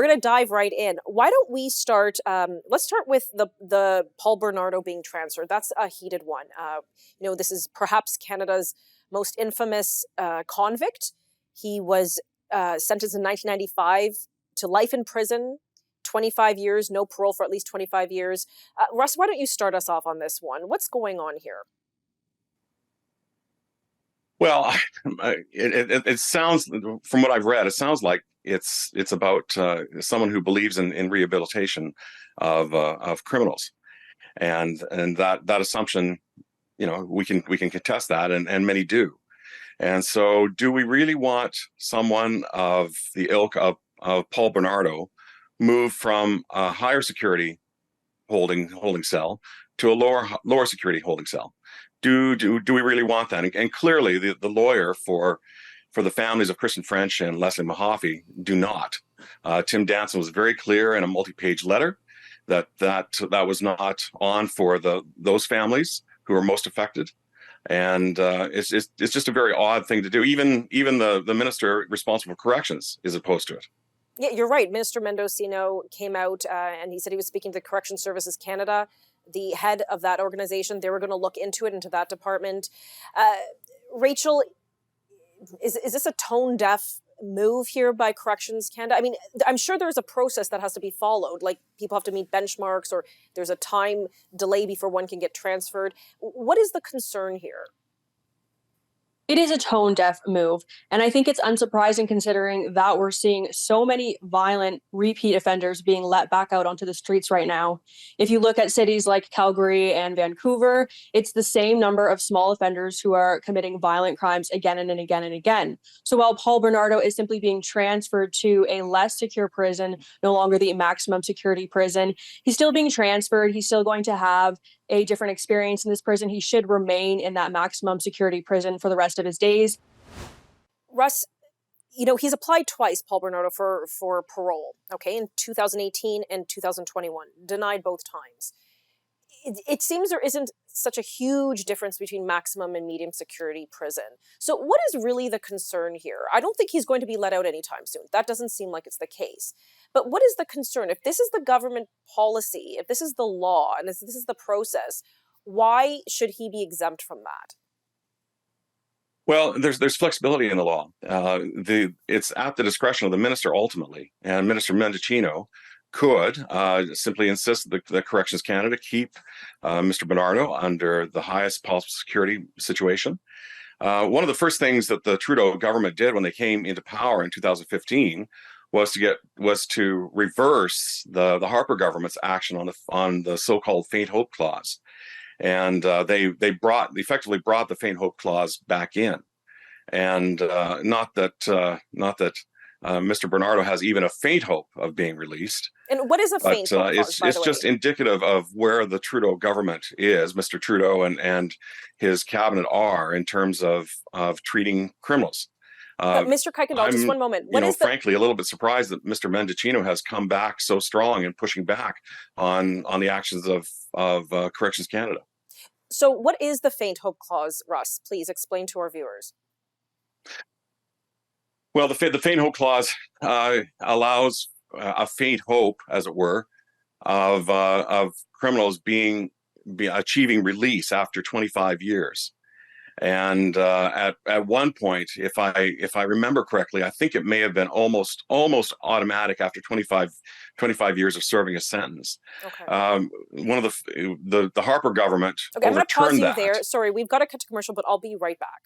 We're going to dive right in. Why don't we start? Let's start with the Paul Bernardo being transferred. That's a heated one. This is perhaps Canada's most infamous convict. He was sentenced in 1995 to life in prison, 25 years, no parole for at least 25 years. Russ, why don't you start us off on this one? What's going on here? Well, it sounds, from what I've read, it sounds like it's about someone who believes in rehabilitation of criminals, and that assumption, we can contest that, and many do. And so, do we really want someone of the ilk of Paul Bernardo move from a higher security holding cell to a lower security holding cell? Do we really want that? And clearly, the lawyer for the families of Kristen French and Leslie Mahaffey do not. Tim Danson was very clear in a multi-page letter that was not on for those families who are most affected. And it's just a very odd thing to do. Even the minister responsible for corrections is opposed to it. Yeah, you're right. Minister Mendocino came out and he said he was speaking to Correction Services Canada, the head of that organization. They were going to look into that department. Rachel, is this a tone-deaf move here by Corrections Canada? I mean, I'm sure there's a process that has to be followed. Like, people have to meet benchmarks, or there's a time delay before one can get transferred. What is the concern here? It is a tone-deaf move, and I think it's unsurprising considering that we're seeing so many violent repeat offenders being let back out onto the streets right now. If you look at cities like Calgary and Vancouver, it's the same number of small offenders who are committing violent crimes again and again and again. So while Paul Bernardo is simply being transferred to a less secure prison, no longer the maximum security prison, he's still being transferred. He's still going to have a different experience in this prison. He should remain in that maximum security prison for the rest of his days. Russ, he's applied twice, Paul Bernardo, for parole, okay, in 2018 and 2021, denied both times. It seems there isn't such a huge difference between maximum and medium security prison. So what is really the concern here? I don't think he's going to be let out anytime soon. That doesn't seem like it's the case. But what is the concern? If this is the government policy, if this is the law, and this is the process, why should he be exempt from that? Well, there's flexibility in the law. It's at the discretion of the minister ultimately, and Minister Mendocino could simply insist that the Corrections Canada keep Mr. Bernardo under the highest possible security situation. One of the first things that the Trudeau government did when they came into power in 2015 was to reverse the Harper government's action on the so-called faint hope clause, and they effectively brought the faint hope clause back in, and not that Mr. Bernardo has even a faint hope of being released. And what is a faint hope clause, it's just indicative of where the Trudeau government is, Mr. Trudeau and his cabinet are in terms of treating criminals. Mr. Kuykendall, just one moment. Frankly, a little bit surprised that Mr. Mendocino has come back so strong and pushing back on the actions of Corrections Canada. So what is the faint hope clause, Russ? Please explain to our viewers. Well, the faint hope clause allows a faint hope, as it were, of criminals achieving release after 25 years. And at one point, if I remember correctly, I think it may have been almost automatic after 25 years of serving a sentence. Okay. One of the Harper government. Okay, I'm going to pause you there. Sorry, we've got to cut to commercial, but I'll be right back.